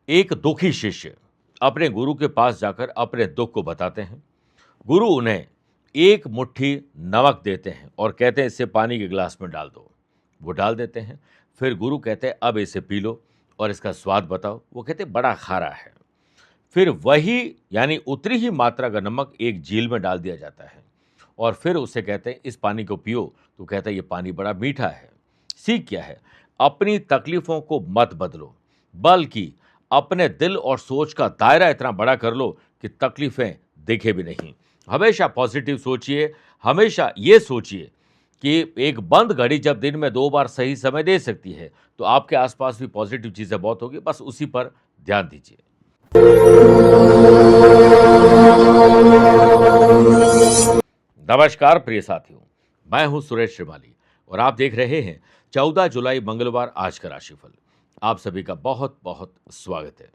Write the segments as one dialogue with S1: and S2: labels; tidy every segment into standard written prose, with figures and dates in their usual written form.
S1: एक दुखी शिष्य अपने गुरु के पास जाकर अपने दुख को बताते हैं। गुरु उन्हें एक मुट्ठी नमक देते हैं और कहते हैं इसे पानी के गिलास में डाल दो। वो डाल देते हैं। फिर गुरु कहते हैं अब इसे पी लो और इसका स्वाद बताओ। वो कहते हैं बड़ा खारा है। फिर वही यानी उतनी ही मात्रा का नमक एक झील में डाल दिया जाता है और फिर उसे कहते हैं इस पानी को पियो। तो कहता है ये पानी बड़ा मीठा है। सीख क्या है? अपनी तकलीफों को मत बदलो, बल्कि अपने दिल और सोच का दायरा इतना बड़ा कर लो कि तकलीफें दिखे भी नहीं। हमेशा पॉजिटिव सोचिए। हमेशा ये सोचिए कि एक बंद घड़ी जब दिन में 2 बार सही समय दे सकती है, तो आपके आसपास भी पॉजिटिव चीजें बहुत होगी। बस उसी पर ध्यान दीजिए। नमस्कार प्रिय साथियों, मैं हूं सुरेश श्रीमाली और आप देख रहे हैं 14 जुलाई मंगलवार आज का राशिफल। आप सभी का बहुत बहुत स्वागत है।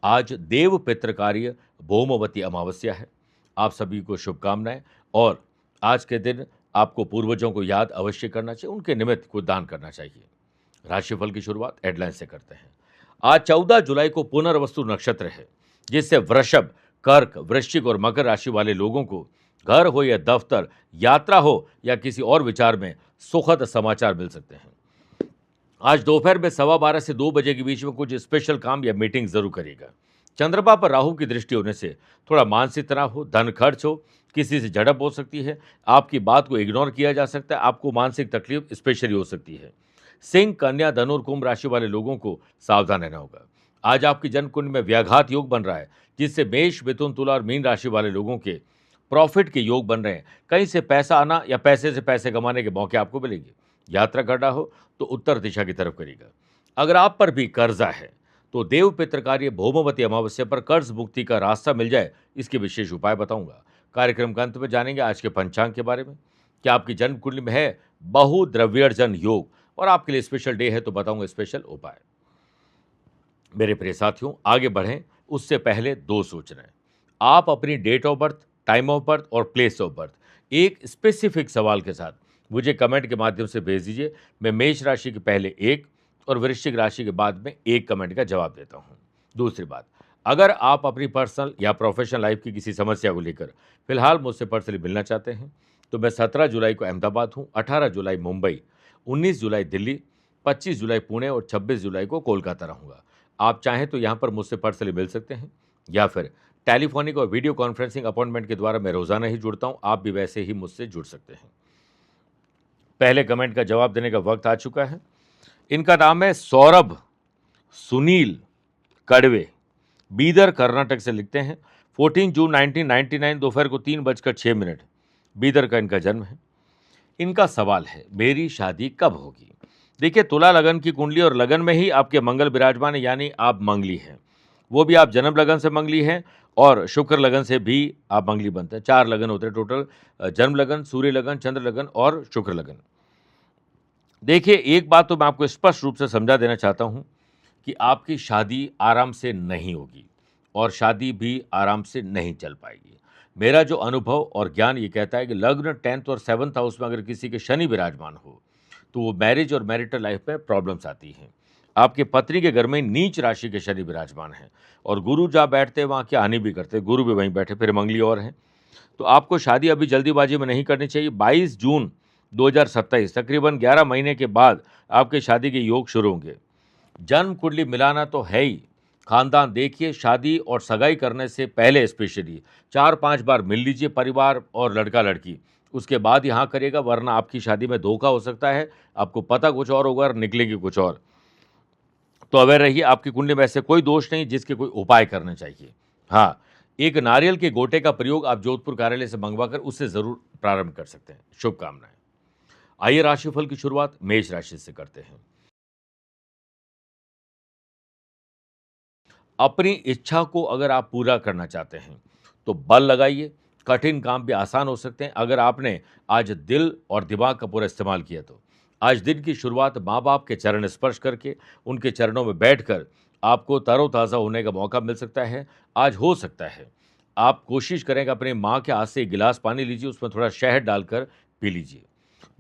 S1: आज देव पितृकार्य भौमवती अमावस्या है। आप सभी को शुभकामनाएं। और आज के दिन आपको पूर्वजों को याद अवश्य करना चाहिए, उनके निमित्त कुछ दान करना चाहिए। राशिफल की शुरुआत हेडलाइन से करते हैं। आज 14 जुलाई को पुनर्वसु नक्षत्र है, जिससे वृषभ, कर्क, वृश्चिक और मकर राशि वाले लोगों को घर हो या दफ्तर, यात्रा हो या किसी और विचार में सुखद समाचार मिल सकते हैं। आज दोपहर में 12:15 से 2 बजे के बीच में कुछ स्पेशल काम या मीटिंग जरूर करिएगा। चंद्रमा पर राहु की दृष्टि होने से थोड़ा मानसिक तनाव हो, धन खर्च हो, किसी से झड़प हो सकती है, आपकी बात को इग्नोर किया जा सकता है, आपको मानसिक तकलीफ स्पेशली हो सकती है। सिंह, कन्या, धनु और कुंभ राशि वाले लोगों को सावधान रहना होगा। आज आपकी जन्म कुंडली में व्याघात योग बन रहा है, जिससे मेष, मिथुन, तुला और मीन राशि वाले लोगों के प्रॉफिट के योग बन रहे हैं। कहीं से पैसा आना या पैसे से पैसे कमाने के मौके आपको मिलेंगे। यात्रा करना हो तो उत्तर दिशा की तरफ करिएगा। अगर आप पर भी कर्जा है तो देव पितृकार्य भौमवती अमावस्या पर कर्ज मुक्ति का रास्ता मिल जाए, इसके विशेष उपाय बताऊंगा। कार्यक्रम के अंत में जानेंगे आज के पंचांग के बारे में। क्या आपकी जन्म कुंडली में है बहुद्रव्यर्जन योग और आपके लिए स्पेशल डे है तो बताऊंगा स्पेशल उपाय। मेरे प्रिय साथियों, आगे बढ़ें उससे पहले 2 सूचनाएं। आप अपनी date of birth, time of birth और प्लेस ऑफ बर्थ एक स्पेसिफिक सवाल के साथ मुझे कमेंट के माध्यम से भेज दीजिए। मैं मेष राशि के पहले 1 और वृश्चिक राशि के बाद में 1 कमेंट का जवाब देता हूं। दूसरी बात, अगर आप अपनी पर्सनल या प्रोफेशनल लाइफ की किसी समस्या को लेकर फिलहाल मुझसे पर्सनली मिलना चाहते हैं तो मैं 17 जुलाई को अहमदाबाद हूँ, 18 जुलाई मुंबई, 19 जुलाई दिल्ली, 25 जुलाई पुणे और 26 जुलाई को कोलकाता रहूँगा। आप चाहें तो यहाँ पर मुझसे पर्सनली मिल सकते हैं या फिर टेलीफोनिक और वीडियो कॉन्फ्रेंसिंग अपॉइंटमेंट के द्वारा मैं रोजाना ही जुड़ता हूँ। आप भी वैसे ही मुझसे जुड़ सकते हैं। पहले कमेंट का जवाब देने का वक्त आ चुका है। इनका नाम है सौरभ सुनील कड़वे, बीदर कर्नाटक से लिखते हैं। 14 जून 1999 दोपहर को 3:06 बीदर का इनका जन्म है। इनका सवाल है मेरी शादी कब होगी। देखिए, तुला लगन की कुंडली और लगन में ही आपके मंगल विराजमान है, यानी आप मंगली हैं। वो भी आप जन्म लगन से मंगली हैं और शुक्र लगन से भी आप मंगली बनते हैं। 4 लगन होते हैं टोटल, जन्म लगन, सूर्य लगन, चंद्र लगन और शुक्र लगन। देखिए, एक बात तो मैं आपको स्पष्ट रूप से समझा देना चाहता हूं कि आपकी शादी आराम से नहीं होगी और शादी भी आराम से नहीं चल पाएगी। मेरा जो अनुभव और ज्ञान ये कहता है कि लग्न 10th और 7th हाउस में अगर किसी के शनि विराजमान हो तो वो मैरिज और मैरिटल लाइफ में प्रॉब्लम्स आती हैं। आपके पत्नी के घर में नीच राशि के शनि विराजमान हैं और गुरु जहाँ बैठते हैं वहाँ की हानि भी करते हैं। गुरु भी वहीं बैठे, फिर मंगली और हैं। तो आपको शादी अभी जल्दीबाजी में नहीं करनी चाहिए। 22 जून 2027 तकरीबन 11 महीने के बाद आपके शादी के योग शुरू होंगे। जन्म कुंडली मिलाना तो है ही, खानदान देखिए। शादी और सगाई करने से पहले स्पेशली 4-5 बार मिल लीजिए, परिवार और लड़का लड़की, उसके बाद यहाँ करिएगा, वरना आपकी शादी में धोखा हो सकता है। आपको पता कुछ और होगा और निकलेगी कुछ और। तो अवेयर रहिए। आपकी कुंडली में ऐसे कोई दोष नहीं जिसके कोई उपाय करने चाहिए। हाँ, एक नारियल के गोटे का प्रयोग आप जोधपुर कार्यालय से मंगवाकर उससे जरूर प्रारंभ कर सकते हैं। शुभकामनाएं। आइए राशिफल की शुरुआत मेष राशि से करते हैं। अपनी इच्छा को अगर आप पूरा करना चाहते हैं तो बल लगाइए। कठिन काम भी आसान हो सकते हैं अगर आपने आज दिल और दिमाग का पूरा इस्तेमाल किया तो। आज दिन की शुरुआत माँ बाप के चरण स्पर्श करके उनके चरणों में बैठकर आपको तरोताज़ा होने का मौका मिल सकता है। आज हो सकता है आप कोशिश करें कि अपनी माँ के हाथ से एक गिलास पानी लीजिए, उसमें थोड़ा शहद डालकर पी लीजिए।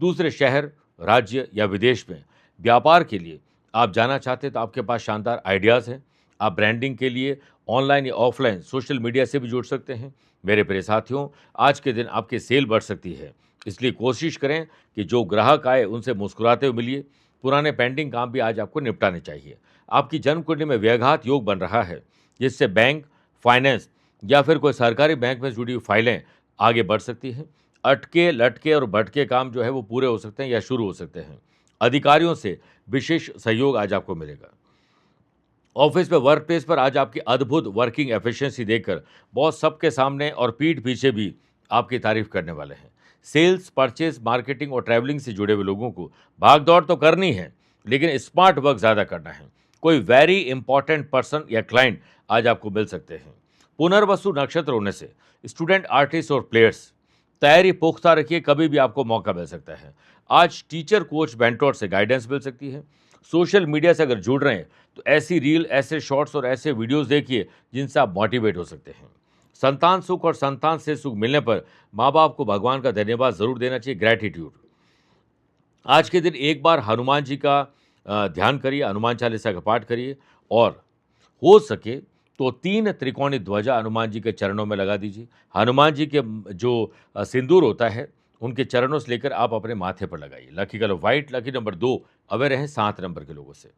S1: दूसरे शहर, राज्य या विदेश में व्यापार के लिए आप जाना चाहते हैं तो आपके पास शानदार आइडियाज़ हैं। आप ब्रांडिंग के लिए ऑनलाइन या ऑफलाइन सोशल मीडिया से भी जुड़ सकते हैं। मेरे प्रिय साथियों, आज के दिन आपकी सेल बढ़ सकती है, इसलिए कोशिश करें कि जो ग्राहक आए उनसे मुस्कुराते हुए मिलिए। पुराने पेंडिंग काम भी आज आपको निपटाने चाहिए। आपकी जन्म कुंडली में व्याघात योग बन रहा है, जिससे बैंक, फाइनेंस या फिर कोई सरकारी बैंक में जुड़ी हुई फाइलें आगे बढ़ सकती हैं। अटके, लटके और भटके काम जो है वो पूरे हो सकते हैं या शुरू हो सकते हैं। अधिकारियों से विशेष सहयोग आज आपको मिलेगा। ऑफिस में, वर्क प्लेस पर आज आपकी अद्भुत वर्किंग एफिशिएंसी देखकर बॉस सबके सामने और पीठ पीछे भी आपकी तारीफ करने वाले हैं। सेल्स, परचेज, मार्केटिंग और ट्रैवलिंग से जुड़े हुए लोगों को भाग दौड़ तो करनी है, लेकिन स्मार्ट वर्क ज़्यादा करना है। कोई वेरी इंपॉर्टेंट पर्सन या क्लाइंट आज आपको मिल सकते हैं। पुनर्वसु नक्षत्र होने से स्टूडेंट, आर्टिस्ट और प्लेयर्स तैयारी पुख्ता रखिए, कभी भी आपको मौका मिल सकता है। आज टीचर, कोच, मेंटोर से गाइडेंस मिल सकती है। सोशल मीडिया से अगर जुड़ रहे हैं तो ऐसी रील, ऐसे शॉर्ट्स और ऐसे वीडियोस देखिए जिनसे आप मोटिवेट हो सकते हैं। संतान सुख और संतान से सुख मिलने पर माँ बाप को भगवान का धन्यवाद जरूर देना चाहिए, ग्रैटिट्यूड। आज के दिन एक बार हनुमान जी का ध्यान करिए, हनुमान चालीसा का पाठ करिए और हो सके तो 3 त्रिकोणीय ध्वजा हनुमान जी के चरणों में लगा दीजिए। हनुमान जी के जो सिंदूर होता है, उनके चरणों से लेकर आप अपने माथे पर लगाइए। Lucky colour white, lucky number 2 away रहें 7 नंबर के लोगों से।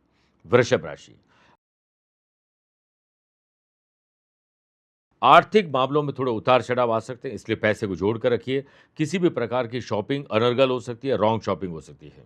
S1: वृषभ राशि, आर्थिक मामलों में थोड़े उतार चढ़ाव आ सकते हैं, इसलिए पैसे को जोड़ कर रखिए। किसी भी प्रकार की शॉपिंग अनर्गल हो सकती है, रॉन्ग शॉपिंग हो सकती है।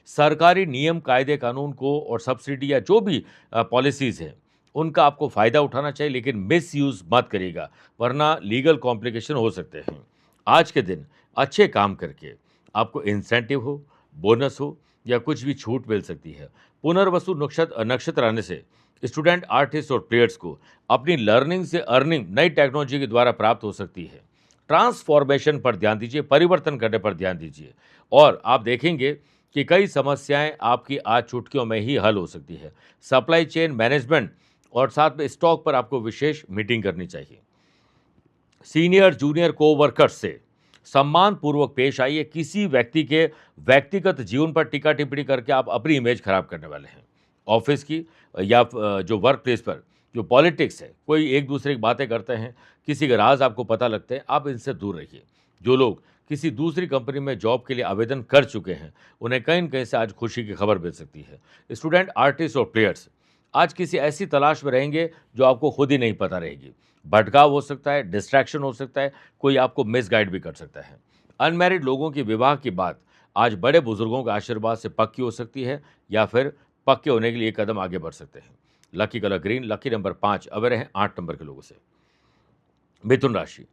S1: सरकारी नियम, कायदे कानून को और सब्सिडी या जो भी पॉलिसीज़ हैं, उनका आपको फ़ायदा उठाना चाहिए, लेकिन मिसयूज़ मत करिएगा, वरना लीगल कॉम्प्लिकेशन हो सकते हैं। आज के दिन अच्छे काम करके आपको इंसेंटिव हो, बोनस हो या कुछ भी छूट मिल सकती है। पुनर्वसु नक्षत्र नक्षत्र आने से स्टूडेंट, आर्टिस्ट और प्लेयर्स को अपनी लर्निंग से अर्निंग नई टेक्नोलॉजी के द्वारा प्राप्त हो सकती है। ट्रांसफॉर्मेशन पर ध्यान दीजिए, परिवर्तन करने पर ध्यान दीजिए और आप देखेंगे कि कई समस्याएं आपकी आज चुटकियों में ही हल हो सकती है। सप्लाई चेन मैनेजमेंट और साथ में स्टॉक पर आपको विशेष मीटिंग करनी चाहिए। सीनियर, जूनियर कोवर्कर्स से सम्मान पूर्वक पेश आइए। किसी व्यक्ति के व्यक्तिगत जीवन पर टीका टिप्पणी करके आप अपनी इमेज खराब करने वाले हैं। ऑफिस की या जो वर्क प्लेस पर जो पॉलिटिक्स है, कोई एक दूसरे की बातें करते हैं, किसी के राज आपको पता लगते हैं, आप इनसे दूर रहिए। जो लोग किसी दूसरी कंपनी में जॉब के लिए आवेदन कर चुके हैं, उन्हें कहीं न कहीं से आज खुशी की खबर मिल सकती है। स्टूडेंट, आर्टिस्ट और प्लेयर्स आज किसी ऐसी तलाश में रहेंगे जो आपको खुद ही नहीं पता रहेगी। भटकाव हो सकता है, डिस्ट्रैक्शन हो सकता है, कोई आपको मिसगाइड भी कर सकता है। अनमैरिड लोगों की विवाह की बात आज बड़े बुजुर्गों के आशीर्वाद से पक्की हो सकती है या फिर पक्के होने के लिए एक कदम आगे बढ़ सकते हैं। Lucky colour green, lucky number 5 away रहें 8 नंबर के लोगों से। मिथुन राशि,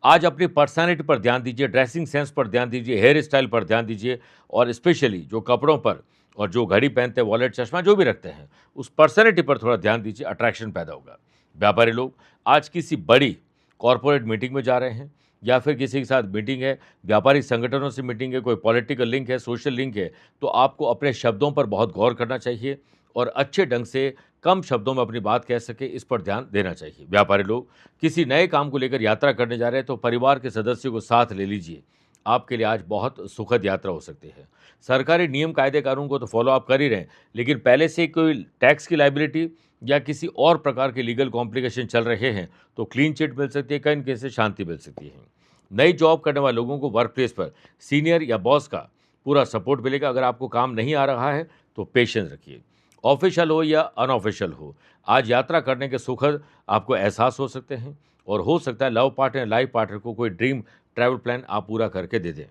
S1: आज अपनी पर्सनैलिटी पर ध्यान दीजिए, ड्रेसिंग सेंस पर ध्यान दीजिए, हेयर स्टाइल पर ध्यान दीजिए और स्पेशली जो कपड़ों पर और जो घड़ी पहनते हैं, वॉलेट, चश्मा जो भी रखते हैं, उस पर्सनैलिटी पर थोड़ा ध्यान दीजिए, अट्रैक्शन पैदा होगा। व्यापारी लोग आज किसी बड़ी कॉरपोरेट मीटिंग में जा रहे हैं या फिर किसी के साथ मीटिंग है, व्यापारिक संगठनों से मीटिंग है, कोई पॉलिटिकल लिंक है, सोशल लिंक है, तो आपको अपने शब्दों पर बहुत गौर करना चाहिए और अच्छे ढंग से कम शब्दों में अपनी बात कह सके, इस पर ध्यान देना चाहिए। व्यापारी लोग किसी नए काम को लेकर यात्रा करने जा रहे हैं तो परिवार के सदस्यों को साथ ले लीजिए, आपके लिए आज बहुत सुखद यात्रा हो सकती है। सरकारी नियम, कायदे कानून को तो फॉलो आप कर ही रहे हैं, लेकिन पहले से कोई टैक्स की लाइबिलिटी या किसी और प्रकार के लीगल कॉम्प्लिकेशन चल रहे हैं तो क्लीन चिट मिल सकती है, कहीं न कहीं से शांति मिल सकती है। नई जॉब करने वाले लोगों को वर्क प्लेस पर सीनियर या बॉस का पूरा सपोर्ट मिलेगा। अगर आपको काम नहीं आ रहा है तो पेशेंस रखिए। ऑफिशियल हो या अनऑफिशियल हो, आज यात्रा करने के सुखद आपको एहसास हो सकते हैं और हो सकता है लव पार्टनर, लाइफ पार्टनर को कोई ड्रीम ट्रैवल प्लान आप पूरा करके दे दें।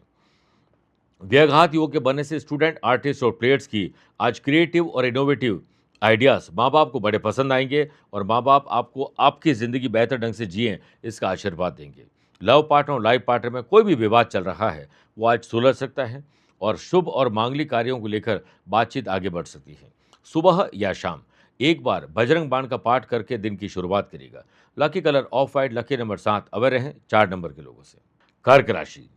S1: व्यघात योग के बनने से स्टूडेंट, आर्टिस्ट और प्लेयर्स की आज क्रिएटिव और इनोवेटिव आइडियाज़ माँ बाप को बड़े पसंद आएंगे और माँ बाप आपको आपकी ज़िंदगी बेहतर ढंग से जिएं, इसका आशीर्वाद देंगे। लव पार्टनर और लाइफ पार्टनर में कोई भी विवाद चल रहा है वो आज सुलझ सकता है और शुभ और मांगलिक कार्यों को लेकर बातचीत आगे बढ़ सकती है। सुबह या शाम एक बार बजरंग बाण का पाठ करके दिन की शुरुआत करिएगा। Lucky colour of white, lucky number 7 away रहें 4 नंबर के लोगों से। कर्क राशि,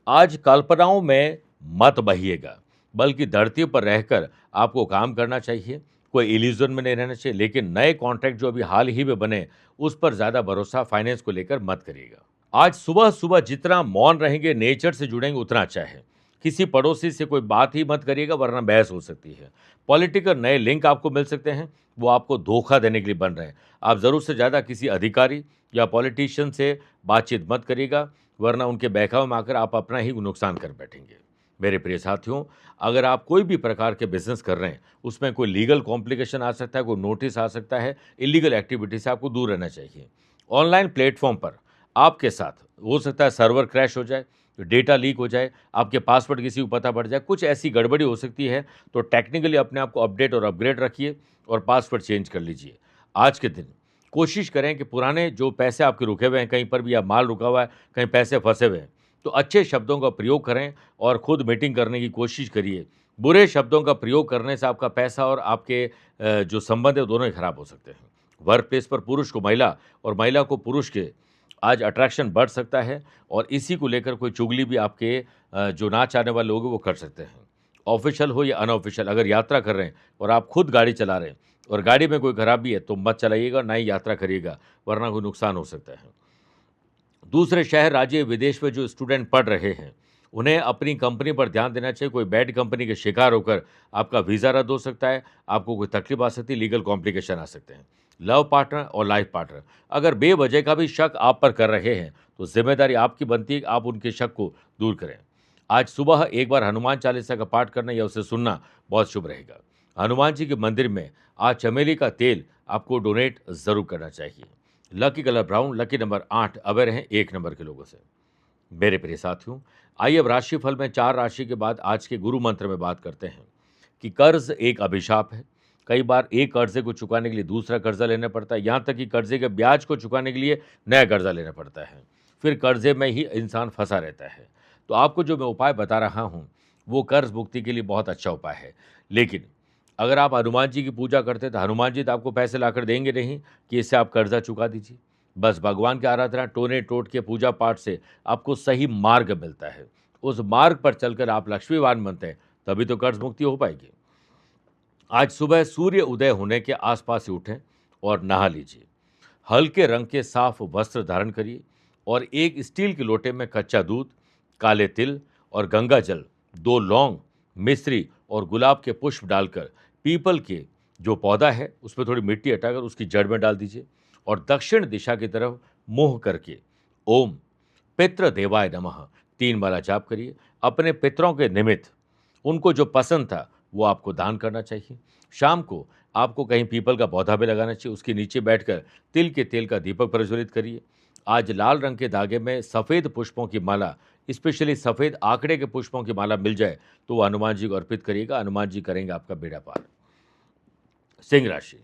S1: आज कल्पनाओं में मत बहिएगा, बल्कि धरती पर रहकर आपको काम करना चाहिए। कोई इल्यूजन में नहीं रहना चाहिए, लेकिन नए कॉन्ट्रैक्ट जो अभी हाल ही में बने, उस पर ज़्यादा भरोसा फाइनेंस को लेकर मत करिएगा। आज सुबह-सुबह जितना मौन रहेंगे, नेचर से जुड़ेंगे, उतना अच्छा है। किसी पड़ोसी से कोई बात ही मत करिएगा वरना बहस हो सकती है। पॉलिटिकल नए लिंक आपको मिल सकते हैं, वो आपको धोखा देने के लिए बन रहे हैं। आप ज़रूरत से ज़्यादा किसी अधिकारी या पॉलिटिशियन से बातचीत मत करिएगा, वरना उनके बहकावे में आकर आप अपना ही नुकसान कर बैठेंगे। मेरे प्रिय साथियों, अगर आप कोई भी प्रकार के बिज़नेस कर रहे हैं, उसमें कोई लीगल कॉम्प्लिकेशन आ सकता है, कोई नोटिस आ सकता है, इल्लीगल एक्टिविटी से आपको दूर रहना चाहिए। ऑनलाइन प्लेटफ़ॉर्म पर आपके साथ हो सकता है सर्वर क्रैश हो जाए, डेटा लीक हो जाए, आपके पासवर्ड किसी को पता पड़ जाए, कुछ ऐसी गड़बड़ी हो सकती है, तो टेक्निकली अपने आप को अपडेट और अपग्रेड रखिए और पासवर्ड चेंज कर लीजिए। आज के दिन कोशिश करें कि पुराने जो पैसे आपके रुके हुए हैं कहीं पर भी या माल रुका हुआ है, कहीं पैसे फँसे हुए हैं, तो अच्छे शब्दों का प्रयोग करें और खुद मीटिंग करने की कोशिश करिए। बुरे शब्दों का प्रयोग करने से आपका पैसा और आपके जो संबंध है दोनों ही खराब हो सकते हैं। वर्क प्लेस पर पुरुष को महिला और महिला को पुरुष के आज अट्रैक्शन बढ़ सकता है और इसी को लेकर कोई चुगली भी आपके जो ना चाहने वाले लोग हैं वो कर सकते हैं। ऑफ़िशियल हो या अनऑफ़िशियल, अगर यात्रा कर रहे हैं और आप खुद गाड़ी चला रहे हैं और गाड़ी में कोई खराबी है तो मत चलाइएगा, ना ही यात्रा करिएगा, वरना कोई नुकसान हो सकता है। दूसरे शहर, राज्य, विदेश में जो स्टूडेंट पढ़ रहे हैं, उन्हें अपनी कंपनी पर ध्यान देना चाहिए। कोई बैड कंपनी के शिकार होकर आपका वीज़ा रद्द हो सकता है, आपको कोई तकलीफ आ सकती है, लीगल कॉम्प्लिकेशन आ सकते हैं। लव पार्टनर और लाइफ पार्टनर अगर बेवजह का भी शक आप पर कर रहे हैं, तो ज़िम्मेदारी आपकी बनती है कि आप उनके शक को दूर करें। आज सुबह एक बार हनुमान चालीसा का पाठ करना या उसे सुनना बहुत शुभ रहेगा। हनुमान जी के मंदिर में आज चमेली का तेल आपको डोनेट ज़रूर करना चाहिए। Lucky colour brown, lucky number 8, away रहें 1 नंबर के लोगों से। मेरे प्रिय साथियों, आइए अब राशिफल में 4 राशि के बाद आज के गुरु मंत्र में बात करते हैं कि कर्ज एक अभिशाप है। कई बार एक कर्जे को चुकाने के लिए दूसरा कर्जा लेना पड़ता है, यहाँ तक कि कर्जे के ब्याज को चुकाने के लिए नया कर्जा लेना पड़ता है। फिर कर्जे में ही इंसान फंसा रहता है। तो आपको जो मैं उपाय बता रहा हूँ, वो कर्ज मुक्ति के लिए बहुत अच्छा उपाय है। लेकिन अगर आप हनुमान जी की पूजा करते हैं तो हनुमान जी तो आपको पैसे लाकर देंगे नहीं कि इससे आप कर्जा चुका दीजिए। बस भगवान की आराधना, टोने टोट के पूजा पाठ से आपको सही मार्ग मिलता है। उस मार्ग पर चलकर आप लक्ष्मीवान बनते हैं, तभी तो कर्ज मुक्ति हो पाएगी। आज सुबह सूर्य उदय होने के आसपास ही उठें और नहा लीजिए। हल्के रंग के साफ वस्त्र धारण करिए और एक स्टील के लोटे में कच्चा दूध, काले तिल और गंगा जल, 2 लौंग, मिश्री और गुलाब के पुष्प डालकर पीपल के जो पौधा है उसमें थोड़ी मिट्टी हटाकर उसकी जड़ में डाल दीजिए और दक्षिण दिशा की तरफ मुंह करके ओम पितृ देवाय नमः 3 माला जाप करिए। अपने पितरों के निमित्त उनको जो पसंद था वो आपको दान करना चाहिए। शाम को आपको कहीं पीपल का पौधा भी लगाना चाहिए, उसके नीचे बैठकर तिल के तेल का दीपक प्रज्वलित करिए। आज लाल रंग के धागे में सफ़ेद पुष्पों की माला, स्पेशली सफ़ेद आंकड़े के पुष्पों की माला मिल जाए तो वो हनुमान जी को अर्पित करिएगा। हनुमान जी करेंगे आपका बेड़ा पार। सिंह राशि,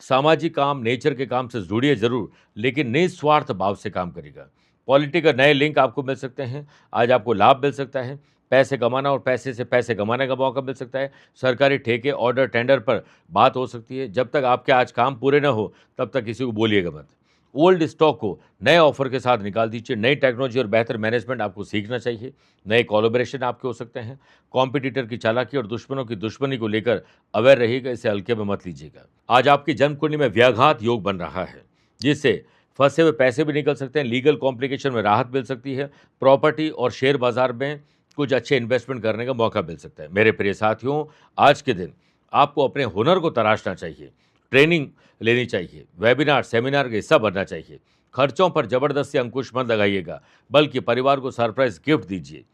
S1: सामाजिक काम, नेचर के काम से जुड़िए ज़रूर, लेकिन निस्वार्थ भाव से काम करिएगा। पॉलिटिकल नए लिंक आपको मिल सकते हैं, आज आपको लाभ मिल सकता है। पैसे कमाना और पैसे से पैसे कमाने का मौका मिल सकता है। सरकारी ठेके, ऑर्डर, टेंडर पर बात हो सकती है। जब तक आपके आज काम पूरे न हो, तब तक किसी को बोलिएगा मत। ओल्ड स्टॉक को नए ऑफर के साथ निकाल दीजिए। नई टेक्नोलॉजी और बेहतर मैनेजमेंट आपको सीखना चाहिए। नए कोलैबोरेशन आपके हो सकते हैं। कॉम्पिटिटर की चालाकी और दुश्मनों की दुश्मनी को लेकर अवेयर रहिएगा, इसे हल्के में मत लीजिएगा। आज आपकी जन्म कुंडली में व्याघात योग बन रहा है, जिससे फंसे हुए पैसे भी निकल सकते हैं। लीगल कॉम्प्लिकेशन में राहत मिल सकती है। प्रॉपर्टी और शेयर बाजार में कुछ अच्छे इन्वेस्टमेंट करने का मौका मिल सकता है। मेरे प्रिय साथियों, आज के दिन आपको अपने हुनर को तराशना चाहिए, ट्रेनिंग लेनी चाहिए, वेबिनार, सेमिनार का हिस्सा बनना चाहिए। खर्चों पर जबरदस्ती अंकुश मत लगाइएगा, बल्कि परिवार को सरप्राइज गिफ्ट दीजिए।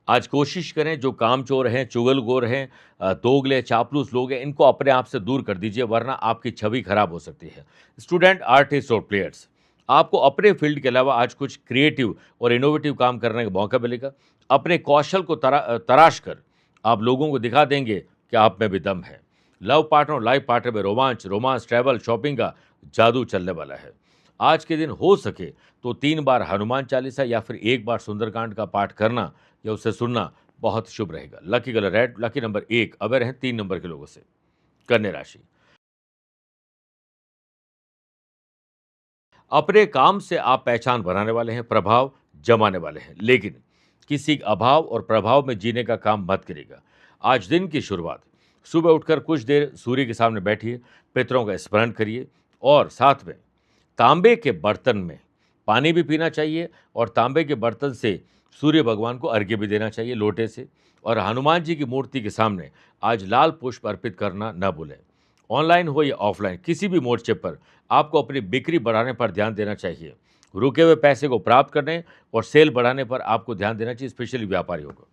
S1: आज कोशिश करें जो कामचोर हैं, चुगलखोर हैं, दोगले, चापलूस लोग हैं, इनको अपने आप से दूर कर दीजिए, वरना आपकी छवि खराब हो सकती है। स्टूडेंट, आर्टिस्ट और प्लेयर्स, आपको अपने फील्ड के अलावा आज कुछ क्रिएटिव और इनोवेटिव काम करने का मौका मिलेगा। अपने कौशल को तराश कर आप लोगों को दिखा देंगे कि आप में भी दम है। लव पार्टनर और लाइफ पार्टनर में रोमांस, ट्रैवल, शॉपिंग का जादू चलने वाला है। आज के दिन हो सके तो 3 बार हनुमान चालीसा या फिर 1 बार सुंदरकांड का पाठ करना या उसे सुनना बहुत शुभ रहेगा। Lucky colour red, lucky number 1, aware हैं 3 नंबर के लोगों से। कन्या राशि, अपने काम से आप पहचान बनाने वाले हैं, प्रभाव जमाने वाले हैं, लेकिन किसी अभाव और प्रभाव में जीने का काम मत करिएगा। आज दिन की शुरुआत सुबह उठकर कुछ देर सूर्य के सामने बैठिए, पितरों का स्मरण करिए और साथ में तांबे के बर्तन में पानी भी पीना चाहिए और तांबे के बर्तन से सूर्य भगवान को अर्घ्य भी देना चाहिए लोटे से। और हनुमान जी की मूर्ति के सामने आज लाल पुष्प अर्पित करना न भूलें। ऑनलाइन हो या ऑफलाइन किसी भी मोर्चे पर आपको अपनी बिक्री बढ़ाने पर ध्यान देना चाहिए। रुके हुए पैसे को प्राप्त करने और सेल बढ़ाने पर आपको ध्यान देना चाहिए, स्पेशली व्यापारियों को।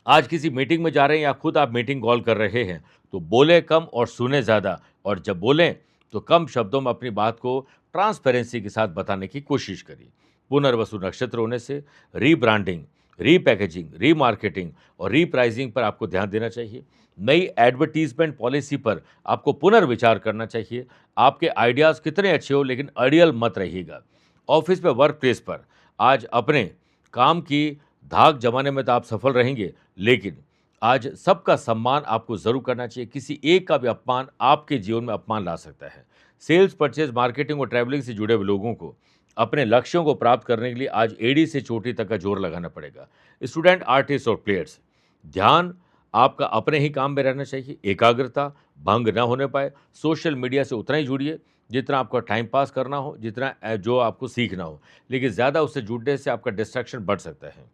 S1: आज किसी मीटिंग में जा रहे हैं या खुद आप मीटिंग कॉल कर रहे हैं तो बोले कम और सुने ज़्यादा, और जब बोलें तो कम शब्दों में अपनी बात को ट्रांसपेरेंसी के साथ बताने की कोशिश करिए। पुनर्वसु नक्षत्र होने से रीब्रांडिंग, रीपैकेजिंग, रीमार्केटिंग और रीप्राइजिंग पर आपको ध्यान देना चाहिए। नई एडवर्टीजमेंट पॉलिसी पर आपको पुनर्विचार करना चाहिए। आपके आइडियाज़ कितने अच्छे हो लेकिन अड़ियल मत रहिएगा। ऑफिस में, वर्क प्लेस पर आज अपने काम की धाक जमाने में तो आप सफल रहेंगे, लेकिन आज सबका सम्मान आपको ज़रूर करना चाहिए। किसी एक का भी अपमान आपके जीवन में अपमान ला सकता है। सेल्स, परचेज, मार्केटिंग और ट्रैवलिंग से जुड़े हुए लोगों को अपने लक्ष्यों को प्राप्त करने के लिए आज एड़ी से चोटी तक का जोर लगाना पड़ेगा। स्टूडेंट, आर्टिस्ट और प्लेयर्स, ध्यान आपका अपने ही काम में रहना चाहिए। एकाग्रता भंग न होने पाए। सोशल मीडिया से उतना ही जुड़िए जितना आपको टाइम पास करना हो, जितना जो आपको सीखना हो, लेकिन ज़्यादा उससे जुड़ने से आपका डिस्ट्रैक्शन बढ़ सकता है।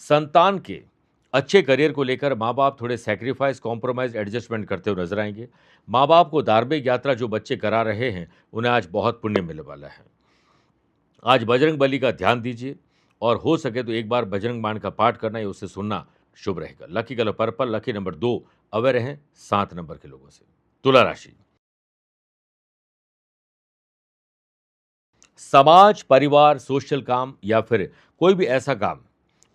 S1: संतान के अच्छे करियर को लेकर माँ बाप थोड़े सैक्रिफाइस, कॉम्प्रोमाइज़, एडजस्टमेंट करते हुए नजर आएंगे। माँ बाप को धार्मिक यात्रा जो बच्चे करा रहे हैं उन्हें आज बहुत पुण्य मिलने वाला है। आज बजरंग बली का ध्यान दीजिए और हो सके तो एक बार बजरंग बाण का पाठ करना या उससे सुनना शुभ रहेगा। Lucky colour purple, lucky number 2 away रहें 7 नंबर के लोगों से। तुला राशि, समाज, परिवार, सोशल काम या फिर कोई भी ऐसा काम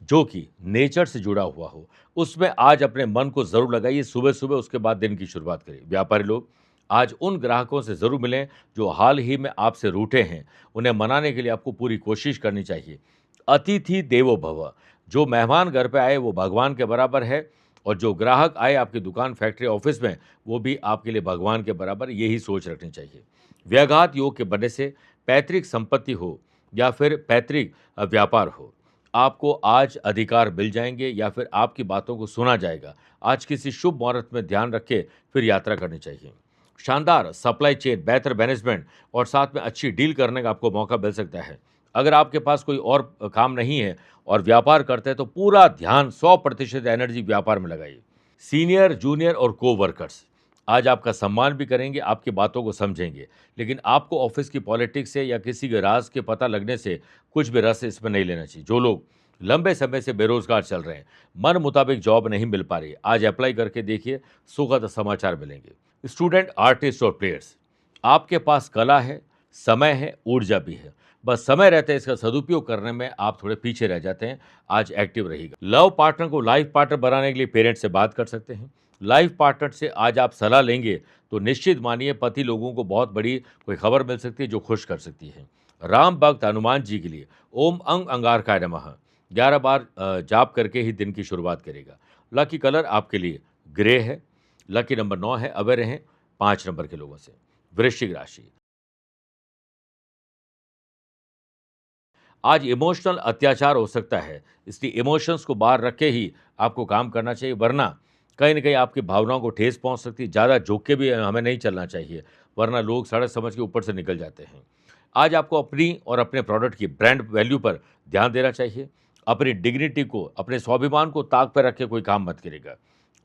S1: जो कि नेचर से जुड़ा हुआ हो, उसमें आज अपने मन को ज़रूर लगाइए सुबह-सुबह, उसके बाद दिन की शुरुआत करिए। व्यापारी लोग, आज उन ग्राहकों से ज़रूर मिलें जो हाल ही में आपसे रूठे हैं, उन्हें मनाने के लिए आपको पूरी कोशिश करनी चाहिए। अतिथि देवो भव, जो मेहमान घर पे आए वो भगवान के बराबर है, और जो ग्राहक आए आपकी दुकान, फैक्ट्री, ऑफिस में, वो भी आपके लिए भगवान के बराबर, यही सोच रखनी चाहिए। व्याघात योग के बनने से पैतृक संपत्ति हो या फिर पैतृक व्यापार हो, आपको आज अधिकार मिल जाएंगे या फिर आपकी बातों को सुना जाएगा। आज किसी शुभ मुहूर्त में ध्यान रख के फिर यात्रा करनी चाहिए। शानदार सप्लाई चेन, बेहतर मैनेजमेंट और साथ में अच्छी डील करने का आपको मौका मिल सकता है। अगर आपके पास कोई और काम नहीं है और व्यापार करते हैं तो पूरा ध्यान 100% एनर्जी व्यापार में लगाइए। सीनियर, जूनियर और को वर्कर्स आज आपका सम्मान भी करेंगे, आपकी बातों को समझेंगे, लेकिन आपको ऑफिस की पॉलिटिक्स से या किसी के राज के पता लगने से कुछ भी रस इसमें नहीं लेना चाहिए। जो लोग लंबे समय से बेरोजगार चल रहे हैं, मन मुताबिक जॉब नहीं मिल पा रही, आज अप्लाई करके देखिए, सुखद समाचार मिलेंगे। स्टूडेंट, आर्टिस्ट और प्लेयर्स, आपके पास कला है, समय है, ऊर्जा भी है, बस समय रहते इसका सदुपयोग करने में आप थोड़े पीछे रह जाते हैं। आज एक्टिव रहिएगा। लव पार्टनर को लाइफ पार्टनर बनाने के लिए पेरेंट्स से बात कर सकते हैं। लाइफ पार्टनर से आज आप सलाह लेंगे तो निश्चित मानिए पति लोगों को बहुत बड़ी कोई खबर मिल सकती है जो खुश कर सकती है। राम भक्त हनुमान जी के लिए ओम अंग अंगारकाय नमः 11 बार जाप करके ही दिन की शुरुआत करेगा। लकी कलर आपके लिए ग्रे है। लकी नंबर 9 है। अवे रहें 5 नंबर के लोगों से। वृश्चिक राशि, आज इमोशनल अत्याचार हो सकता है, इसलिए इमोशंस को बाहर रख के ही आपको काम करना चाहिए, वरना कहीं न कहीं आपकी भावनाओं को ठेस पहुँच सकती है। ज़्यादा झुक के भी हमें नहीं चलना चाहिए, वरना लोग सड़क समझ के ऊपर से निकल जाते हैं। आज आपको अपनी और अपने प्रोडक्ट की ब्रांड वैल्यू पर ध्यान देना चाहिए। अपनी डिग्निटी को, अपने स्वाभिमान को ताक पर रख के कोई काम मत करिएगा।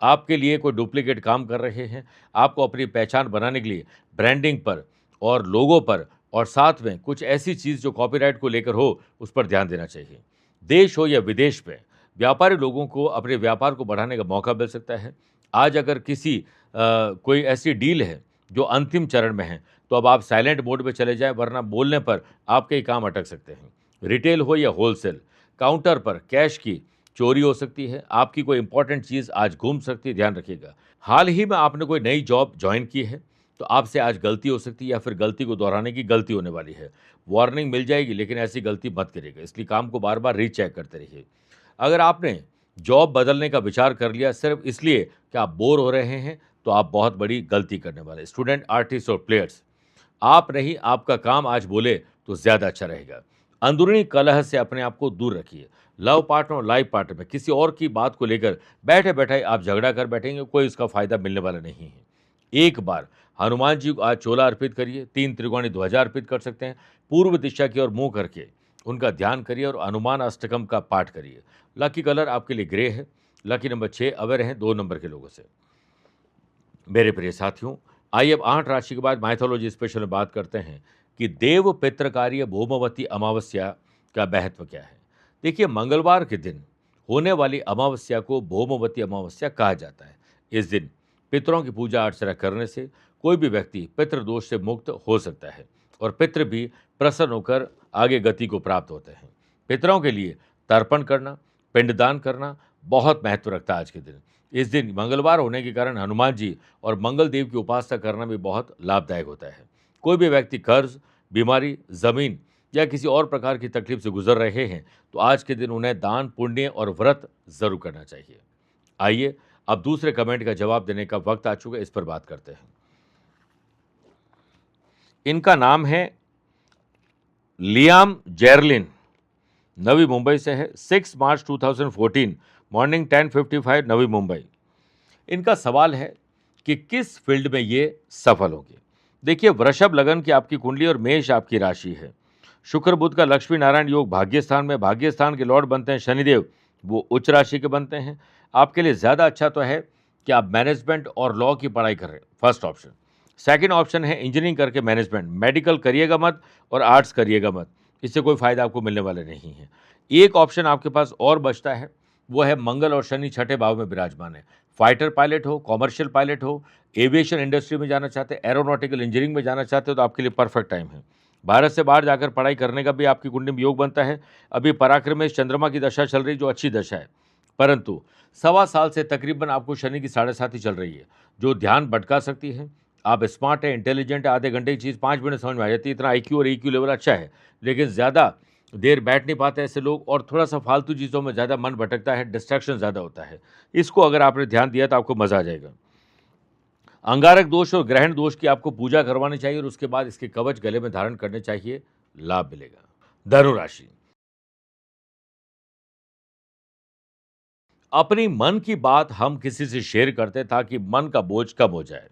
S1: आपके लिए कोई डुप्लीकेट काम कर रहे हैं, आपको अपनी पहचान बनाने के लिए ब्रांडिंग पर और लोगों पर और साथ में कुछ ऐसी चीज़ जो कॉपीराइट को लेकर हो, उस पर ध्यान देना चाहिए। देश हो या विदेश में, व्यापारी लोगों को अपने व्यापार को बढ़ाने का मौका मिल सकता है। आज अगर किसी कोई ऐसी डील है जो अंतिम चरण में है, तो अब आप साइलेंट मोड में चले जाएँ, वरना बोलने पर आपके ही काम अटक सकते हैं। रिटेल हो या होलसेल, काउंटर पर कैश की चोरी हो सकती है। आपकी कोई इंपॉर्टेंट चीज़ आज घूम सकती है, ध्यान रखिएगा। हाल ही में आपने कोई नई जॉब जॉइन की है, तो आपसे आज गलती हो सकती है या फिर गलती को दोहराने की गलती होने वाली है। वार्निंग मिल जाएगी, लेकिन ऐसी गलती मत करिएगा, इसलिए काम को बार-बार रीचेक करते रहिए। अगर आपने जॉब बदलने का विचार कर लिया सिर्फ इसलिए कि आप बोर हो रहे हैं, तो आप बहुत बड़ी गलती करने वाले। स्टूडेंट, आर्टिस्ट और प्लेयर्स, आप नहीं आपका काम आज बोले तो ज़्यादा अच्छा रहेगा। अंदरूनी कलह से अपने आप को दूर रखिए। लव पार्टनर और लाइफ पार्टनर में किसी और की बात को लेकर बैठे-बैठाए आप झगड़ा कर बैठेंगे, कोई उसका फ़ायदा मिलने वाला नहीं है। एक बार हनुमान जी को आज चोला अर्पित करिए, 3 त्रिकोणी ध्वजा अर्पित कर सकते हैं। पूर्व दिशा की ओर मुँह करके उनका ध्यान करिए और हनुमान अष्टकम का पाठ करिए। लकी कलर आपके लिए ग्रे है। लकी नंबर 6 अवेयर हैं 2 नंबर के लोगों से। मेरे प्रिय साथियों, आइए अब 8 राशि के बाद माइथोलॉजी स्पेशल में बात करते हैं कि देव पितृकार्य भौमवती अमावस्या का महत्व क्या है। देखिए, मंगलवार के दिन होने वाली अमावस्या को भौमवती अमावस्या कहा जाता है। इस दिन पितरों की पूजा अर्चना करने से कोई भी व्यक्ति पितृदोष से मुक्त हो सकता है और पितृ भी प्रसन्न होकर आगे गति को प्राप्त होते हैं। पितरों के लिए तर्पण करना, पिंडदान करना बहुत महत्व रखता है आज के दिन। इस दिन मंगलवार होने के कारण हनुमान जी और मंगल देव की उपासना करना भी बहुत लाभदायक होता है। कोई भी व्यक्ति कर्ज, बीमारी, जमीन या किसी और प्रकार की तकलीफ से गुजर रहे हैं तो आज के दिन उन्हें दान, पुण्य और व्रत जरूर करना चाहिए। आइए अब दूसरे कमेंट का जवाब देने का वक्त आ चुका है, इस पर बात करते हैं। इनका नाम है लियाम जेरलिन, नवी मुंबई से है। 6 मार्च 2014 मॉर्निंग 10:55 नवी मुंबई। इनका सवाल है कि किस फील्ड में ये सफल होंगे। देखिए, वृषभ लगन की आपकी कुंडली और मेष आपकी राशि है। शुक्र बुध का लक्ष्मी नारायण योग भाग्य स्थान में, भाग्य स्थान के लॉर्ड बनते हैं शनिदेव, वो उच्च राशि के बनते हैं। आपके लिए ज़्यादा अच्छा तो है कि आप मैनेजमेंट और लॉ की पढ़ाई करें, फर्स्ट ऑप्शन। सेकंड ऑप्शन है इंजीनियरिंग करके मैनेजमेंट, मेडिकल करिएगा मत और आर्ट्स करिएगा मत, इससे कोई फायदा आपको मिलने वाला नहीं है। एक ऑप्शन आपके पास और बचता है, वो है मंगल और शनि छठे भाव में विराजमान है। फाइटर पायलट हो, कॉमर्शियल पायलट हो, एविएशन इंडस्ट्री में जाना चाहते हैं, एरोनॉटिकल इंजीनियरिंग में जाना चाहते हो तो आपके लिए परफेक्ट टाइम है। भारत से बाहर जाकर पढ़ाई करने का भी आपकी कुंडली में योग बनता है। अभी पराक्रम में चंद्रमा की दशा चल रही, जो अच्छी दशा है, परंतु 1.25 साल से तकरीबन आपको शनि की 7.5 चल रही है, जो ध्यान भटका सकती है। आप स्मार्ट है, इंटेलिजेंट है, आधे घंटे की चीज़ 5 मिनट समझ में आ जाती है, इतना आईक्यू और ईक्यू लेवल अच्छा है, लेकिन ज़्यादा देर बैठ नहीं पाते ऐसे लोग और थोड़ा सा फालतू चीज़ों में ज़्यादा मन भटकता है, डिस्ट्रैक्शन ज़्यादा होता है। इसको अगर आपने ध्यान दिया तो आपको मज़ा आ जाएगा। अंगारक दोष और ग्रहण दोष की आपको पूजा करवानी चाहिए और उसके बाद इसके कवच गले में धारण करने चाहिए, लाभ मिलेगा। धनु राशि, अपनी मन की बात हम किसी से शेयर करते हैं ताकि मन का बोझ कम हो जाए,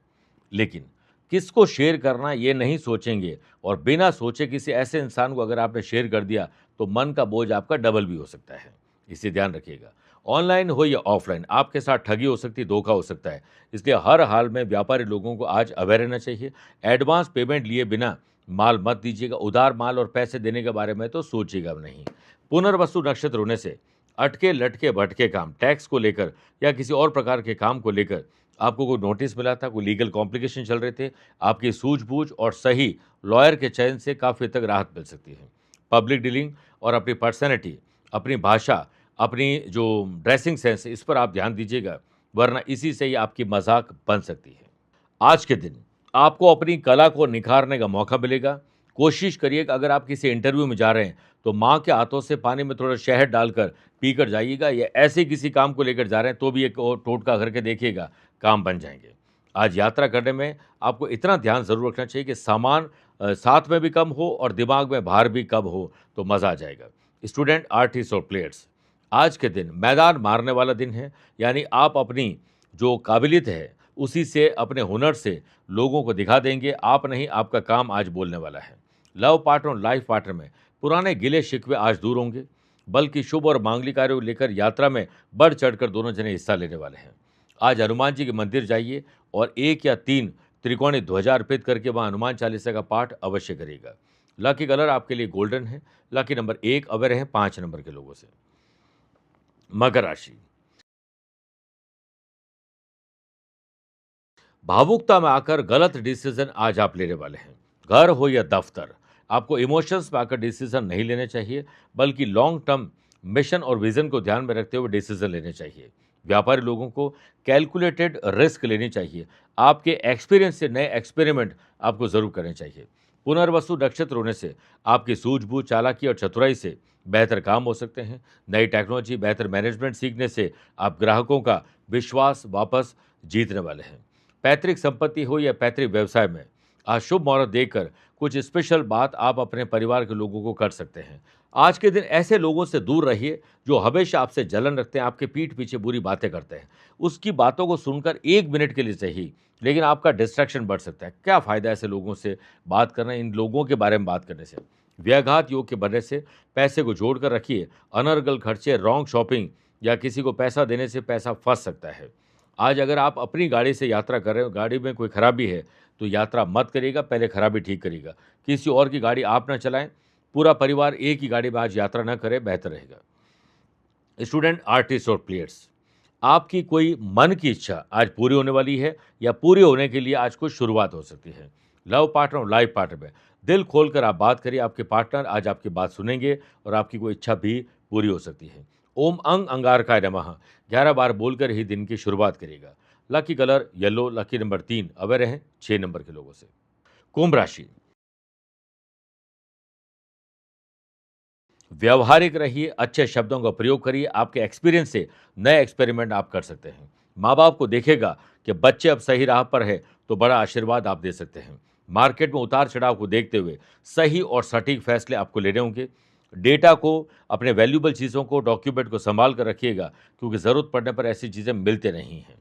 S1: लेकिन किसको शेयर करना ये नहीं सोचेंगे और बिना सोचे किसी ऐसे इंसान को अगर आपने शेयर कर दिया तो मन का बोझ आपका डबल भी हो सकता है, इसे ध्यान रखिएगा। ऑनलाइन हो या ऑफलाइन आपके साथ ठगी हो सकती है, धोखा हो सकता है, इसलिए हर हाल में व्यापारी लोगों को आज अवेयर रहना चाहिए। एडवांस पेमेंट लिए बिना माल मत दीजिएगा, उधार माल और पैसे देने के बारे में तो सोचिएगा नहीं। पुनर्वसु नक्षत्र होने से अटके लटके भटके काम, टैक्स को लेकर या किसी और प्रकार के काम को लेकर आपको कोई नोटिस मिला था, कोई लीगल कॉम्प्लिकेशन चल रहे थे, आपकी सूझबूझ और सही लॉयर के चयन से काफ़ी तक राहत मिल सकती है। पब्लिक डीलिंग और अपनी पर्सनैलिटी, अपनी भाषा, अपनी जो ड्रेसिंग सेंस, इस पर आप ध्यान दीजिएगा, वरना इसी से ही आपकी मजाक बन सकती है। आज के दिन आपको अपनी कला को निखारने का मौका मिलेगा। कोशिश करिए कि अगर आप किसी इंटरव्यू में जा रहे हैं तो माँ के हाथों से पानी में थोड़ा शहद डालकर पीकर जाइएगा, या ऐसे किसी काम को लेकर जा रहे हैं तो भी एक और टोटका करके देखिएगा, काम बन जाएंगे। आज यात्रा करने में आपको इतना ध्यान ज़रूर रखना चाहिए कि सामान साथ में भी कम हो और दिमाग में भार भी कम हो तो मज़ा आ जाएगा। स्टूडेंट, आर्टिस्ट और प्लेयर्स, आज के दिन मैदान मारने वाला दिन है, यानी आप अपनी जो काबिलियत है उसी से, अपने हुनर से लोगों को दिखा देंगे, आप नहीं आपका काम आज बोलने वाला है। लव पार्टनर और लाइफ पार्टनर में पुराने गिले शिकवे आज दूर होंगे, बल्कि शुभ और मांगलिक कार्यों को लेकर यात्रा में बढ़ चढ़कर दोनों जने हिस्सा लेने वाले हैं। आज हनुमान जी के मंदिर जाइए और 1 या 3 त्रिकोणी ध्वजा अर्पित करके वहाँ हनुमान चालीसा का पाठ अवश्य करिएगा। लकी कलर आपके लिए गोल्डन है। लकी नंबर 1 अवेयर है 5 नंबर के लोगों से। मकर राशि, भावुकता में आकर गलत डिसीजन आज आप लेने वाले हैं। घर हो या दफ्तर, आपको इमोशंस में आकर डिसीजन नहीं लेने चाहिए, बल्कि लॉन्ग टर्म मिशन और विजन को ध्यान में रखते हुए डिसीजन लेने चाहिए। व्यापारी लोगों को कैलकुलेटेड रिस्क लेनी चाहिए। आपके एक्सपीरियंस से नए एक्सपेरिमेंट आपको जरूर करने चाहिए। पुनर्वसु नक्षत्र होने से आपकी सूझबूझ, चालाकी और चतुराई से बेहतर काम हो सकते हैं। नई टेक्नोलॉजी, बेहतर मैनेजमेंट सीखने से आप ग्राहकों का विश्वास वापस जीतने वाले हैं। पैतृक संपत्ति हो या पैतृक व्यवसाय में आज शुभ मुहूर्त देखकर कुछ स्पेशल बात आप अपने परिवार के लोगों को कर सकते हैं। आज के दिन ऐसे लोगों से दूर रहिए जो हमेशा आपसे जलन रखते हैं, आपके पीठ पीछे बुरी बातें करते हैं। उसकी बातों को सुनकर 1 मिनट के लिए सही, लेकिन आपका डिस्ट्रैक्शन बढ़ सकता है। क्या फ़ायदा ऐसे लोगों से बात करना, इन लोगों के बारे में बात करने से? व्याघात योग के बनने से पैसे को जोड़ कर रखिए। अनर्गल खर्चे, रॉन्ग शॉपिंग या किसी को पैसा देने से पैसा फँस सकता है। आज अगर आप अपनी गाड़ी से यात्रा कर रहे हो, गाड़ी में कोई खराबी है, तो यात्रा मत करिएगा, पहले खराबी ठीक करिएगा। किसी और की गाड़ी आप ना चलाएँ, पूरा परिवार एक ही गाड़ी में आज यात्रा न करे, बेहतर रहेगा। स्टूडेंट, आर्टिस्ट और प्लेयर्स, आपकी कोई मन की इच्छा आज पूरी होने वाली है या पूरी होने के लिए आज कुछ शुरुआत हो सकती है। लव पार्टनर और लाइफ पार्टनर में दिल खोलकर आप बात करिए, आपके पार्टनर आज आपकी बात सुनेंगे और आपकी कोई इच्छा भी पूरी हो सकती है। ओम अंग अंगारकाय नमः 11 बार बोलकर ही दिन की शुरुआत करिएगा। Lucky colour yellow, lucky number 3 away रहें 6 नंबर के लोगों से। कुंभ राशि, व्यावहारिक रहिए, अच्छे शब्दों का प्रयोग करिए, आपके एक्सपीरियंस से नए एक्सपेरिमेंट आप कर सकते हैं। माँ-बाप को देखेगा कि बच्चे अब सही राह पर है, तो बड़ा आशीर्वाद आप दे सकते हैं। मार्केट में उतार-चढ़ाव को देखते हुए सही और सटीक फैसले आपको लेने होंगे। डेटा को, अपने वैल्यूएबल चीज़ों को, डॉक्यूमेंट को सँभाल कर रखिएगा, क्योंकि ज़रूरत पड़ने पर ऐसी चीज़ें मिलते नहीं हैं।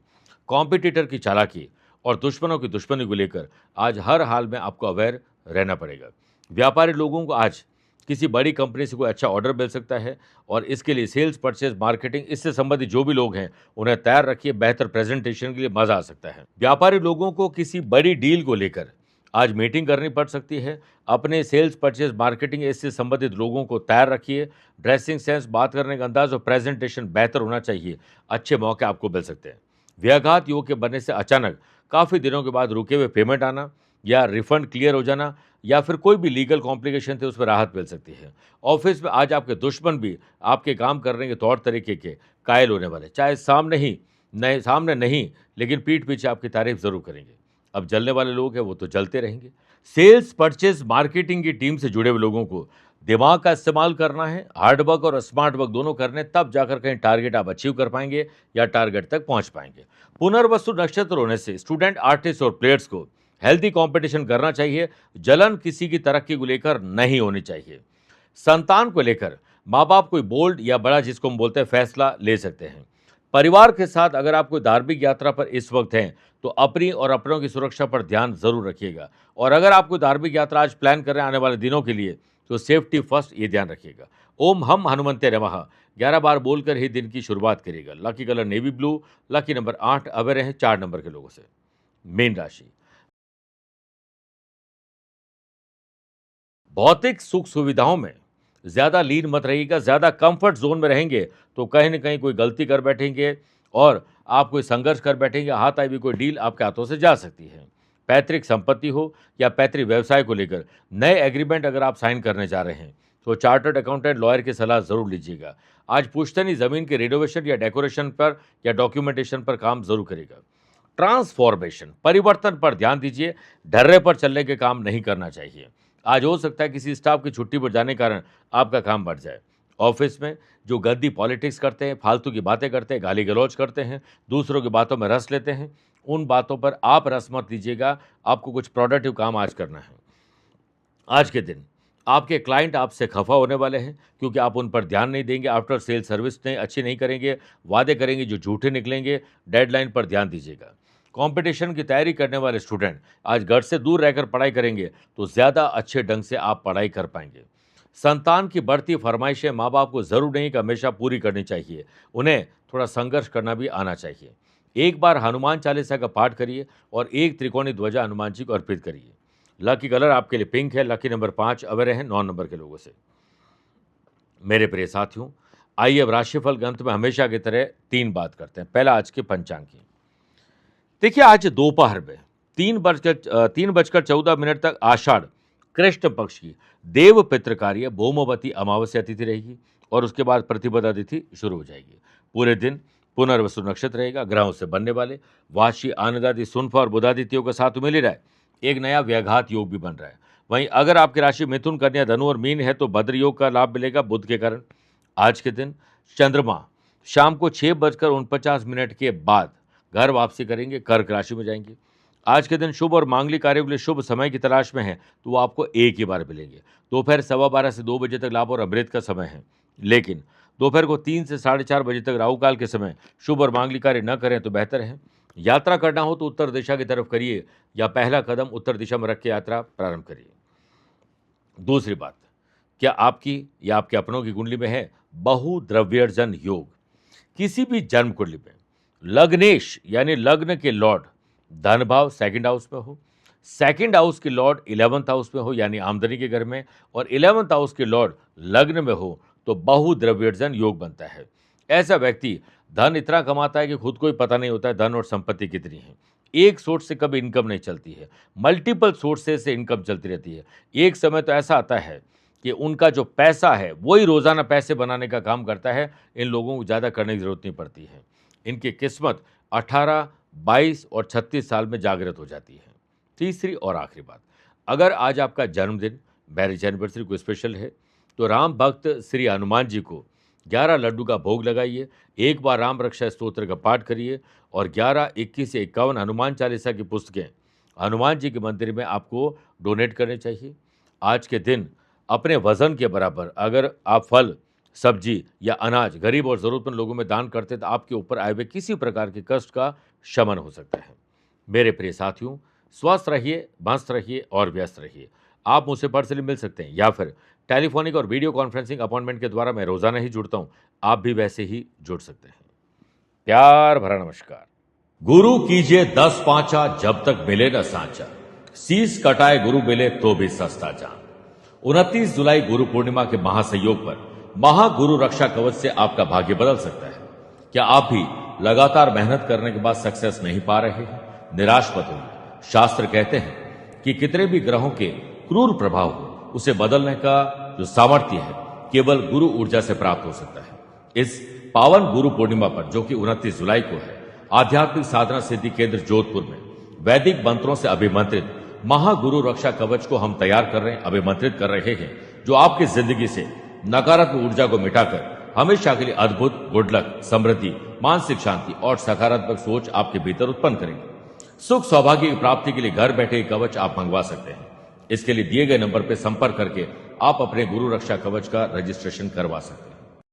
S1: कॉम्पिटिटर की चालाकी और दुश्मनों की दुश्मनी को लेकर आज हर हाल में आपको अवेयर रहना पड़ेगा। व्यापारी लोगों को आज किसी बड़ी कंपनी से कोई अच्छा ऑर्डर मिल सकता है और इसके लिए सेल्स, परचेज, मार्केटिंग, इससे संबंधित जो भी लोग हैं उन्हें तैयार रखिए। बेहतर प्रेजेंटेशन के लिए मजा आ सकता है। व्यापारी लोगों को किसी बड़ी डील को लेकर आज मीटिंग करनी पड़ सकती है। अपने सेल्स, परचेज, मार्केटिंग, इससे संबंधित लोगों को तैयार रखिए। ड्रेसिंग सेंस, बात करने का अंदाज और प्रेजेंटेशन बेहतर होना चाहिए। अच्छे मौके आपको मिल सकते हैं। व्याघात योग के बनने से अचानक काफ़ी दिनों के बाद रुके हुए पेमेंट आना या रिफंड क्लियर हो जाना या फिर कोई भी लीगल कॉम्प्लिकेशन थे उसमें राहत मिल सकती है। ऑफिस में आज आपके दुश्मन भी आपके काम करने के तौर तरीके के कायल होने वाले, चाहे सामने नहीं, लेकिन पीठ पीछे आपकी तारीफ ज़रूर करेंगे। अब जलने वाले लोग हैं वो तो जलते रहेंगे। सेल्स, परचेज, मार्केटिंग की टीम से जुड़े हुए लोगों को दिमाग का इस्तेमाल करना है, हार्ड वर्क और स्मार्ट वर्क दोनों करने, तब जाकर कहीं टारगेट आप अचीव कर पाएंगे या टारगेट तक पहुंच पाएंगे। पुनर्वसु नक्षत्र होने से स्टूडेंट, आर्टिस्ट और प्लेयर्स को हेल्दी कंपटीशन करना चाहिए। जलन किसी की तरक्की को लेकर नहीं होनी चाहिए। संतान को लेकर माँ बाप कोई बोल्ड या बड़ा, जिसको हम बोलते हैं, फैसला ले सकते हैं। परिवार के साथ अगर आप कोई धार्मिक यात्रा पर इस वक्त हैं तो अपनी और अपनों की सुरक्षा पर ध्यान जरूर रखिएगा। और अगर आप कोई धार्मिक यात्रा आज प्लान कर रहे हैं आने वाले दिनों के लिए, तो सेफ्टी फर्स्ट, ये ध्यान रखिएगा। ओम हम हनुमंते नमः 11 बार बोलकर ही दिन की शुरुआत करिएगा। Lucky colour navy blue, lucky number 8 away रहे 4 नंबर के लोगों से। मीन राशि, भौतिक सुख सुविधाओं में ज़्यादा लीन मत रहिएगा। ज़्यादा कंफर्ट जोन में रहेंगे तो कहीं न कहीं कोई गलती कर बैठेंगे और आप कोई संघर्ष कर बैठेंगे। हाथ आई भी कोई डील आपके हाथों से जा सकती है। पैतृक संपत्ति हो या पैतृक व्यवसाय को लेकर नए एग्रीमेंट अगर आप साइन करने जा रहे हैं, तो चार्टर्ड अकाउंटेंट, लॉयर की सलाह ज़रूर लीजिएगा। आज पुश्तैनी ज़मीन के रिनोवेशन या डेकोरेशन पर या डॉक्यूमेंटेशन पर काम ज़रूर करेगा। ट्रांसफॉर्मेशन, परिवर्तन पर ध्यान दीजिए। ढर्रे पर चलने के काम नहीं करना चाहिए। आज हो सकता है किसी स्टाफ की छुट्टी पर जाने के कारण आपका काम बढ़ जाए। ऑफिस में जो गद्दी पॉलिटिक्स करते हैं, फालतू की बातें करते हैं, गाली गलौज करते हैं, दूसरों की बातों में रस लेते हैं, उन बातों पर आप रस मत लीजिएगा। आपको कुछ प्रोडक्टिव काम आज करना है। आज के दिन आपके क्लाइंट आपसे खफा होने वाले हैं क्योंकि आप उन पर ध्यान नहीं देंगे। आफ्टर सेल सर्विस नहीं अच्छी नहीं करेंगे, वादे करेंगे जो झूठे निकलेंगे। डेडलाइन पर ध्यान दीजिएगा। कंपटीशन की तैयारी करने वाले स्टूडेंट आज घर से दूर रहकर पढ़ाई करेंगे तो ज़्यादा अच्छे ढंग से आप पढ़ाई कर पाएंगे। संतान की बढ़ती फरमाइशें माँ बाप को ज़रूर नहीं कि हमेशा पूरी करनी चाहिए, उन्हें थोड़ा संघर्ष करना भी आना चाहिए। एक बार हनुमान चालीसा का पाठ करिए और एक त्रिकोणी ध्वजा हनुमान जी को अर्पित करिए। लकी कलर आपके लिए पिंक है, लकी नंबर 5 अवे रहे 9 नंबर के लोगों से। मेरे प्रिय साथियों, आइए अब राशिफल के अंत में हमेशा की तरह 3 बात करते हैं। पहला आज के पंचांग की। देखिए, आज दोपहर में 3 बजकर 14 मिनट तक आषाढ़ कृष्ण पक्ष की देव पितृकार्य भौमवती अमावस्या तिथि रहेगी और उसके बाद प्रतिपदा तिथि शुरू हो जाएगी। पूरे दिन पुनर्वसु नक्षत्र रहेगा। ग्रहों से बनने वाले वाशी, आनंदादि, सुनफा और बुधादित्यों के साथ मिल ही रहा है। एक नया व्याघात योग भी बन रहा है। वहीं अगर आपकी राशि मिथुन, कन्या, धनु और मीन है तो भद्र योग का लाभ मिलेगा बुध के कारण। आज के दिन चंद्रमा शाम को 6 बजकर 49 मिनट के बाद घर वापसी करेंगे, कर्क राशि में जाएंगे। आज के दिन शुभ और मांगलिक कार्यों के लिए शुभ समय की तलाश में है तो वो आपको एक ही बार मिलेंगे। दोपहर 12:15 से 2 बजे तक लाभ और अमृत का समय है, लेकिन दोपहर को 3 से 4:30 बजे तक राहु काल के समय शुभ और मांगलिक कार्य न करें तो बेहतर है। यात्रा करना हो तो उत्तर दिशा की तरफ करिए या पहला कदम उत्तर दिशा में रख के यात्रा प्रारंभ करिए। दूसरी बात, क्या आपकी या आपके अपनों की कुंडली में है बहुद्रव्यर्जन योग? किसी भी जन्म कुंडली में लग्नेश यानी लग्न के लॉर्ड धन भाव सेकंड हाउस में हो, सेकंड हाउस के लॉर्ड 11th हाउस में हो यानी आमदनी के घर में, और 11th हाउस के लॉर्ड लग्न में हो तो बहुद्रव्यर्जन योग बनता है। ऐसा व्यक्ति धन इतना कमाता है कि खुद को ही पता नहीं होता है धन और संपत्ति कितनी है। एक सोर्स से कभी इनकम नहीं चलती है, मल्टीपल सोर्सेज से इनकम चलती रहती है। एक समय तो ऐसा आता है कि उनका जो पैसा है वही रोज़ाना पैसे बनाने का काम करता है। इन लोगों को ज़्यादा करने की ज़रूरत नहीं पड़ती है। इनकी किस्मत 18, 22 और 36 साल में जागृत हो जाती है। तीसरी और आखिरी बात, अगर आज आपका जन्मदिन मैरिज एनिवर्सरी को स्पेशल है तो राम भक्त श्री हनुमान जी को 11 लड्डू का भोग लगाइए, एक बार राम रक्षा स्तोत्र का पाठ करिए और 11, 21 से 51 हनुमान चालीसा की पुस्तकें हनुमान जी के मंदिर में आपको डोनेट करनी चाहिए। आज के दिन अपने वजन के बराबर अगर आप फल, सब्जी या अनाज गरीब और ज़रूरतमंद लोगों में दान करते तो आपके ऊपर आए हुए किसी प्रकार के कष्ट का शमन हो सकता है। मेरे प्रिय साथियों, स्वस्थ रहिए, मस्त रहिए और व्यस्त रहिए। आप मुझसे पर्सनली मिल सकते हैं या फिर टेलीफोनिक और वीडियो कॉन्फ्रेंसिंग अपॉइंटमेंट के द्वारा मैं रोजाना ही जुड़ता हूं। आप भी वैसे ही जुड़ सकते हैं। प्यार भरा नमस्कार। गुरु कीजिए 10 पांचा जब तक मिले न सांचा, शीश कटाए गुरु मिले तो भी सस्ता जान। 29 जुलाई गुरु पूर्णिमा के महासंयोग पर महागुरु रक्षा कवच से आपका भाग्य बदल सकता है। क्या आप भी लगातार मेहनत करने के बाद सक्सेस नहीं पा रहे हैं? निराश मत होइए। शास्त्र कहते हैं कि कितने भी ग्रहों के क्रूर प्रभाव हो, उसे बदलने का जो सामर्थ्य है केवल गुरु ऊर्जा से प्राप्त हो सकता है। इस पावन गुरु पूर्णिमा पर जो कि 29 जुलाई को है, आध्यात्मिक साधना सिद्धि केंद्र जोधपुर में वैदिक मंत्रों से अभिमंत्रित महागुरु रक्षा कवच को हम तैयार कर रहे हैं, अभिमंत्रित कर रहे हैं, जो आपकी जिंदगी से नकारात्मक ऊर्जा को मिटाकर हमेशा के लिए अद्भुत गुड लक, समृद्धि, मानसिक शांति और सकारात्मक सोच आपके भीतर उत्पन्न करेंगे। सुख सौभाग्य की प्राप्ति के लिए घर बैठे कवच आप मंगवा सकते हैं। इसके लिए दिए गए नंबर पर संपर्क करके आप अपने गुरु रक्षा कवच का रजिस्ट्रेशन करवा सकते हैं।